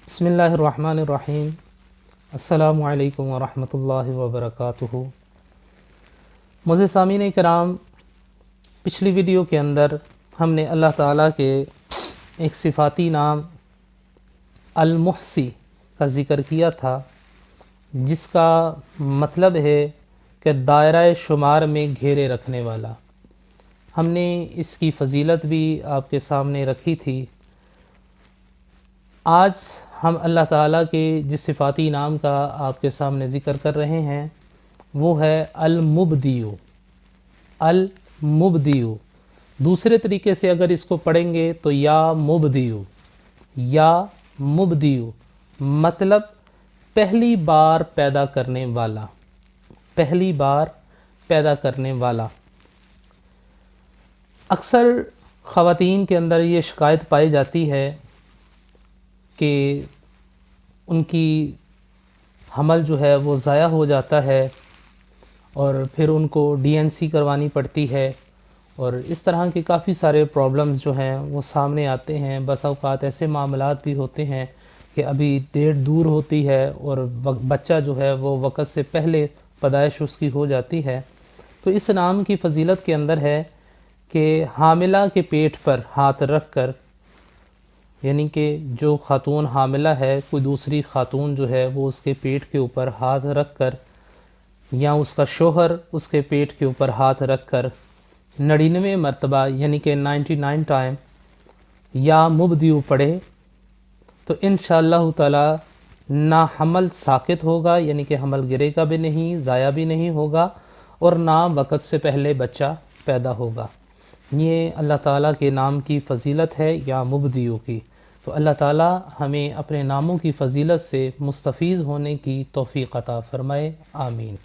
बिस्मिल्लाहिर्रहमानिर्रहीम। अस्सलामु अलैकुम वरहमतुल्लाहि वबरकातुहू। मुझे सामीन कराम, पिछली वीडियो के अंदर हमने अल्लाह ताला के एक सिफ़ाती नाम अल-मुहसी का ज़िक्र किया था, जिसका मतलब है कि दायरा शुमार में घेरे रखने वाला। हमने इसकी फ़जीलत भी आपके सामने रखी थी। आज हम अल्लाह ताला के जिस सिफ़ाती नाम का आपके सामने ज़िक्र कर रहे हैं वो है अल-मुब्दियु। अल-मुब्दियु दूसरे तरीके से अगर इसको पढ़ेंगे तो या मुब्दियु, या मुब्दियु मतलब पहली बार पैदा करने वाला, पहली बार पैदा करने वाला। अक्सर ख़वातीन के अंदर ये शिकायत पाई जाती है कि उनकी हमल जो है वो ज़ाया हो जाता है और फिर उनको डीएनसी करवानी पड़ती है, और इस तरह के काफ़ी सारे प्रॉब्लम्स जो हैं वो सामने आते हैं। बस औक़ात ऐसे मामलात भी होते हैं कि अभी डेट दूर होती है और बच्चा जो है वो वक़्त से पहले पैदाइश उसकी हो जाती है। तो इस नाम की फ़जीलत के अंदर है कि हामिला के पेट पर हाथ रख कर, यानी कि जो ख़ातून हामिला है, कोई दूसरी ख़ातून जो है वो उसके पेट के ऊपर हाथ रख कर, या उसका शोहर उसके पेट के ऊपर हाथ रख कर 99 मरतबा यानी कि 99 टाइम या मुब्दियु पढ़े तो इंशाअल्लाह ताला ना हमल साकित होगा, यानी कि हमल गिरेगा भी नहीं, ज़ाया भी नहीं होगा, और ना वक़्त से पहले बच्चा पैदा होगा। ये अल्लाह ताला के नाम की फ़जीलत है या मुब्दियु की। तो अल्लाह ताला हमें अपने नामों की फ़जीलत से मुस्तफ़ीज़ होने की तौफ़ीक़ अता फ़रमाए। आमीन।